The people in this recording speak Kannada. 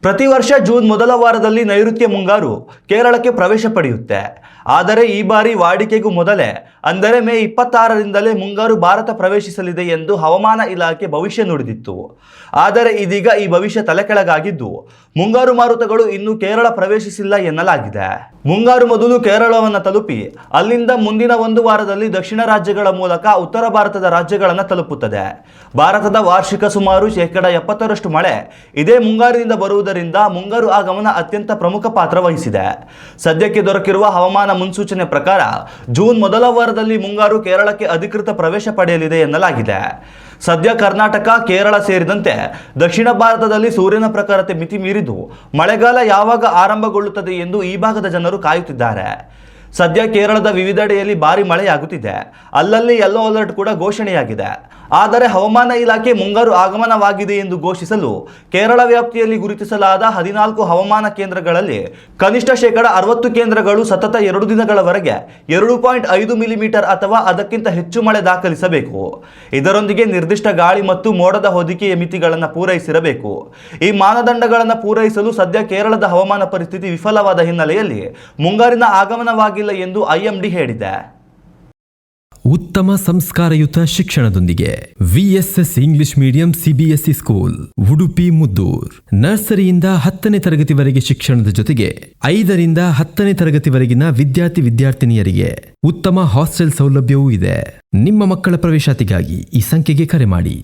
ಪ್ರತಿ ವರ್ಷ ಜೂನ್ ಮೊದಲ ವಾರದಲ್ಲಿ ನೈಋತ್ಯ ಮುಂಗಾರು ಕೇರಳಕ್ಕೆ ಪ್ರವೇಶ ಪಡೆಯುತ್ತೆ. ಆದರೆ ಈ ಬಾರಿ ವಾಡಿಕೆಗೂ ಮೊದಲೇ ಅಂದರೆ ಮೇ 26ರಿಂದಲೇ ಮುಂಗಾರು ಭಾರತ ಪ್ರವೇಶಿಸಲಿದೆ ಎಂದು ಹವಾಮಾನ ಇಲಾಖೆ ಭವಿಷ್ಯ ನುಡಿದಿತ್ತು. ಆದರೆ ಇದೀಗ ಈ ಭವಿಷ್ಯ ತಲೆಕೆಳಗಾಗಿದ್ದು ಮುಂಗಾರು ಮಾರುತಗಳು ಇನ್ನೂ ಕೇರಳ ಪ್ರವೇಶಿಸಿಲ್ಲ ಎನ್ನಲಾಗಿದೆ. ಮುಂಗಾರು ಮೊದಲು ಕೇರಳವನ್ನು ತಲುಪಿ ಅಲ್ಲಿಂದ ಮುಂದಿನ ಒಂದು ವಾರದಲ್ಲಿ ದಕ್ಷಿಣ ರಾಜ್ಯಗಳ ಮೂಲಕ ಉತ್ತರ ಭಾರತದ ರಾಜ್ಯಗಳನ್ನು ತಲುಪುತ್ತದೆ. ಭಾರತದ ವಾರ್ಷಿಕ ಸುಮಾರು 70% ಮಳೆ ಇದೇ ಮುಂಗಾರಿನಿಂದ ಬರುವುದರಿಂದ ಮುಂಗಾರು ಆಗಮನ ಅತ್ಯಂತ ಪ್ರಮುಖ ಪಾತ್ರ ವಹಿಸಿದೆ. ಸದ್ಯಕ್ಕೆ ದೊರಕಿರುವ ಹವಾಮಾನ ಮುನ್ಸೂಚನೆ ಪ್ರಕಾರ ಜೂನ್ ಮೊದಲ ವಾರದಲ್ಲಿ ಮುಂಗಾರು ಕೇರಳಕ್ಕೆ ಅಧಿಕೃತ ಪ್ರವೇಶ ಪಡೆಯಲಿದೆ ಎನ್ನಲಾಗಿದೆ. ಸದ್ಯ ಕರ್ನಾಟಕ, ಕೇರಳ ಸೇರಿದಂತೆ ದಕ್ಷಿಣ ಭಾರತದಲ್ಲಿ ಸೂರ್ಯನ ಪ್ರಖರತೆ ಮಿತಿ ಮೀರಿದ್ದು ಮಳೆಗಾಲ ಯಾವಾಗ ಆರಂಭಗೊಳ್ಳುತ್ತದೆ ಎಂದು ಈ ಭಾಗದ ಜನರು ಕಾಯುತ್ತಿದ್ದಾರೆ. ಸದ್ಯ ಕೇರಳದ ವಿವಿಧೆಡೆಯಲ್ಲಿ ಭಾರಿ ಮಳೆಯಾಗುತ್ತಿದೆ. ಅಲ್ಲಲ್ಲಿ ಯೆಲ್ಲೋ ಅಲರ್ಟ್ ಕೂಡ ಘೋಷಣೆಯಾಗಿದೆ. ಆದರೆ ಹವಾಮಾನ ಇಲಾಖೆ ಮುಂಗಾರು ಆಗಮನವಾಗಿದೆ ಎಂದು ಘೋಷಿಸಲು ಕೇರಳ ವ್ಯಾಪ್ತಿಯಲ್ಲಿ ಗುರುತಿಸಲಾದ 14 ಹವಾಮಾನ ಕೇಂದ್ರಗಳಲ್ಲಿ ಕನಿಷ್ಠ 60% ಕೇಂದ್ರಗಳು ಸತತ 2 ದಿನಗಳವರೆಗೆ 2.5 ಮಿಲಿಮೀಟರ್ ಅಥವಾ ಅದಕ್ಕಿಂತ ಹೆಚ್ಚು ಮಳೆ ದಾಖಲಿಸಬೇಕು. ಇದರೊಂದಿಗೆ ನಿರ್ದಿಷ್ಟ ಗಾಳಿ ಮತ್ತು ಮೋಡದ ಹೊದಿಕೆಯ ಮಿತಿಗಳನ್ನು ಪೂರೈಸಿರಬೇಕು. ಈ ಮಾನದಂಡಗಳನ್ನು ಪೂರೈಸಲು ಸದ್ಯ ಕೇರಳದ ಹವಾಮಾನ ಪರಿಸ್ಥಿತಿ ವಿಫಲವಾದ ಹಿನ್ನೆಲೆಯಲ್ಲಿ ಮುಂಗಾರಿನ ಆಗಮನವಾಗಿಲ್ಲ ಎಂದು ಐಎಂಡಿ ಹೇಳಿದೆ. ಉತ್ತಮ ಸಂಸ್ಕಾರಯುತ ಶಿಕ್ಷಣದೊಂದಿಗೆ VSS English medium CBSE school Udupi Muddur. ನರ್ಸರಿಯಿಂದ 10ನೇ ತರಗತಿವರೆಗೆ ಶಿಕ್ಷಣದ ಜೊತೆಗೆ 5ರಿಂದ 10ನೇ ತರಗತಿವರೆಗಿನ ವಿದ್ಯಾರ್ಥಿನಿಯರಿಗೆ ಉತ್ತಮ ಹಾಸ್ಟೆಲ್ ಸೌಲಭ್ಯವೂ ಇದೆ. ನಿಮ್ಮ ಮಕ್ಕಳ ಪ್ರವೇಶಾತಿಗಾಗಿ ಈ ಸಂಖ್ಯೆಗೆ ಕರೆ ಮಾಡಿ.